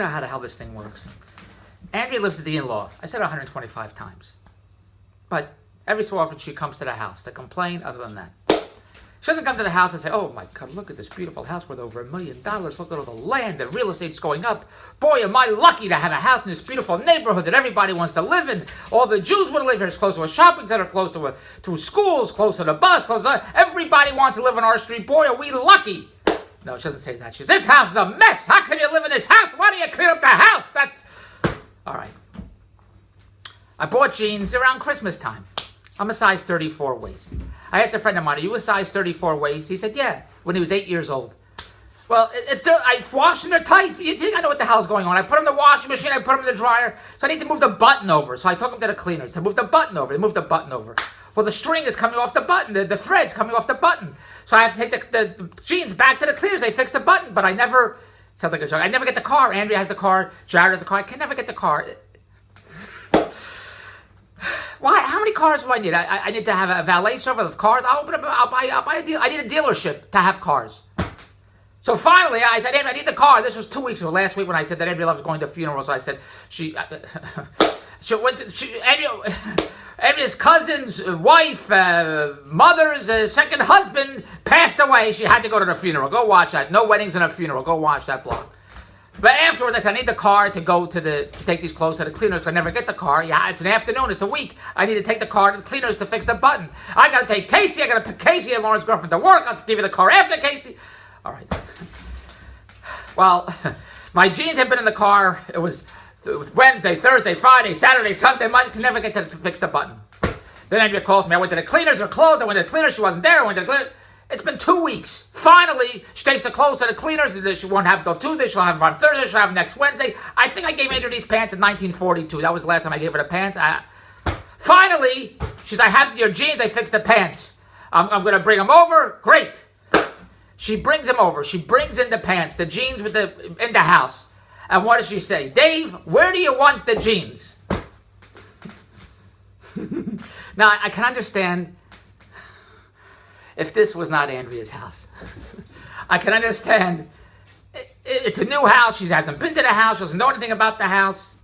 out how this thing works. Andrea lives with the in-law. I said 125 times. But every so often she comes to the house to complain other than that. She doesn't come to the house and say, oh my God, look at this beautiful house worth over $1 million. Look at all the land and real estate's going up. Boy, am I lucky to have a house in this beautiful neighborhood that everybody wants to live in. All the Jews want to live here. It's close to a shopping center, close to schools, close to the bus, everybody wants to live on our street. Boy, are we lucky. No, she doesn't say that. She says, this house is a mess. How can you live in this house? Why don't you clean up the house? That's... All right. I bought jeans around Christmas time. I'm a size 34 waist. I asked a friend of mine, are you a size 34 waist? He said, yeah, when he was 8 years old. Well, it's still, I washed them, they're tight. You think I know what the hell's going on. I put them in the washing machine, I put them in the dryer. So I need to move the button over. So I took them to the cleaners to move the button over. They moved the button over. Well, the string is coming off the button. The thread's coming off the button. So I have to take the jeans back to the cleaners. They fix the button, but I never, sounds like a joke, I never get the car. Andrea has the car. Jared has the car. I can never get the car. Why? How many cars do I need? I need to have a valet service of cars. I'll buy a deal. I need a dealership to have cars. So finally, I said, Andrea, I need the car. This was 2 weeks ago. Last week when I said that Andrea loves going to funerals, I said she went to Andrea's cousin's wife, mother's second husband passed away. She had to go to the funeral. Go watch that. No weddings and a funeral. Go watch that blog. But afterwards, I said, I need the car to go to take these clothes to the cleaners. I never get the car. Yeah, it's an afternoon. It's a week. I need to take the car to the cleaners to fix the button. I got to take Casey. I got to pick Casey and Lauren's girlfriend to work. I'll give you the car after Casey. All right. Well, my jeans had been in the car. It was Wednesday, Thursday, Friday, Saturday, Sunday. I could never get to fix the button. Then Andrea calls me. I went to the cleaners. They're closed. I went to the cleaners. She wasn't there. I went to the cleaners. It's been 2 weeks. Finally, she takes the clothes to the cleaners. She won't have them until Tuesday. She'll have them on Thursday. She'll have them next Wednesday. I think I gave Andrea these pants in 1942. That was the last time I gave her the pants. Finally, she's like, I have your jeans. I fixed the pants. I'm going to bring them over. Great. She brings them over. She brings in the pants, the jeans in the house. And what does she say? Dave, where do you want the jeans? Now, I can understand if this was not Andrea's house. I can understand. It's a new house. She hasn't been to the house. She doesn't know anything about the house.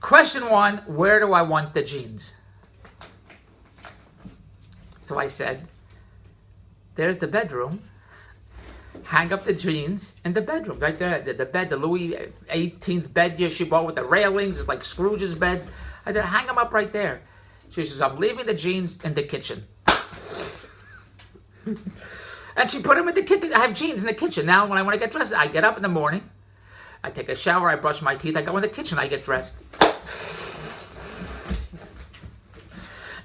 Question one, where do I want the jeans? So I said, there's the bedroom. Hang up the jeans in the bedroom. Right there, the bed, the Louis XVIII bed she bought with the railings. It's like Scrooge's bed. I said, hang them up right there. She says, I'm leaving the jeans in the kitchen. And she put them in the kitchen. I have jeans in the kitchen. Now, when I want to get dressed, I get up in the morning. I take a shower. I brush my teeth. I go in the kitchen. I get dressed.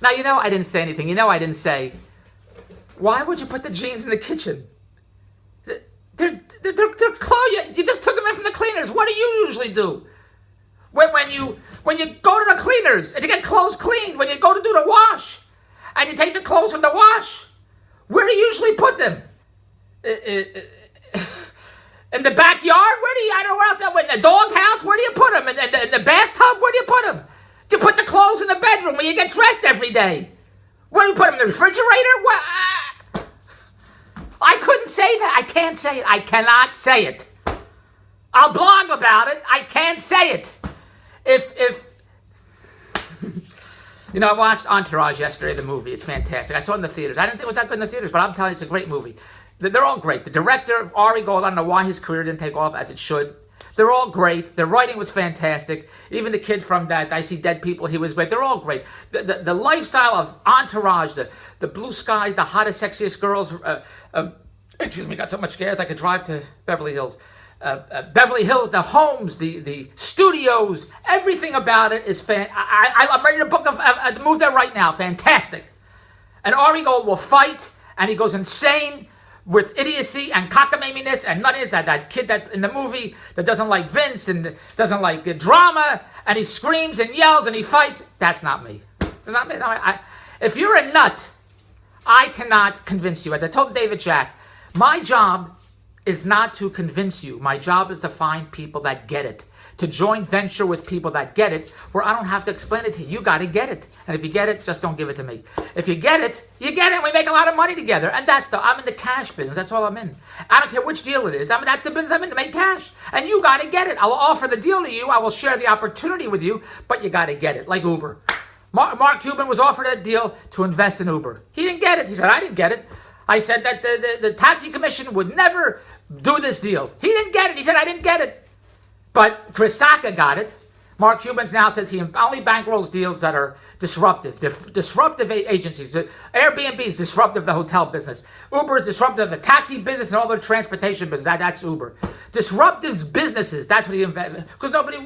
Now, I didn't say anything. I didn't say, why would you put the jeans in the kitchen? They're clothes. You just took them in from the cleaners. What do you usually do? When you go to the cleaners and you get clothes cleaned, when you go to do the wash, and you take the clothes from the wash, where do you usually put them? In the backyard? I don't know where else. In the doghouse? Where do you put them? In the bathtub? Where do you put them? You put the clothes in the bedroom when you get dressed every day. Where do you put them? In the refrigerator? I couldn't say that. I can't say it. I cannot say it. I'll blog about it. I can't say it. I watched Entourage yesterday, the movie. It's fantastic. I saw it in the theaters. I didn't think it was that good in the theaters, but I'm telling you, it's a great movie. They're all great. The director, Ari Gold, I don't know why his career didn't take off as it should. They're all great. The writing was fantastic. Even the kid from that, I See Dead People, he was great. They're all great. The lifestyle of Entourage, the blue skies, the hottest, sexiest girls. Got so much gas I could drive to Beverly Hills. Beverly Hills, the homes, the studios, everything about it is I'm ready to move there right now. Fantastic. And Ari Gold will fight, and he goes insane with idiocy and cockamamie-ness and nuttiness. That kid that in the movie that doesn't like Vince and doesn't like drama, and he screams and yells and he fights. That's not me. That's not me. No, if you're a nut, I cannot convince you. As I told David Jack, my job is not to convince you. My job is to find people that get it. To joint venture with people that get it, where I don't have to explain it to you. You got to get it. And if you get it, just don't give it to me. If you get it, you get it. We make a lot of money together. And I'm in the cash business. That's all I'm in. I don't care which deal it is. That's the business I'm in, to make cash. And you got to get it. I will offer the deal to you. I will share the opportunity with you, but you got to get it. Like Uber. Mark Cuban was offered a deal to invest in Uber. He didn't get it. He said, I didn't get it. I said that the taxi commission would never do this deal. He didn't get it. He said, I didn't get it. But Chris Sacca got it. Mark Cuban now says he only bankrolls deals that are disruptive. Disruptive agencies. Airbnb is disruptive to the hotel business. Uber is disruptive to the taxi business and all the transportation business. That's Uber. Disruptive businesses. That's what he invented. Because nobody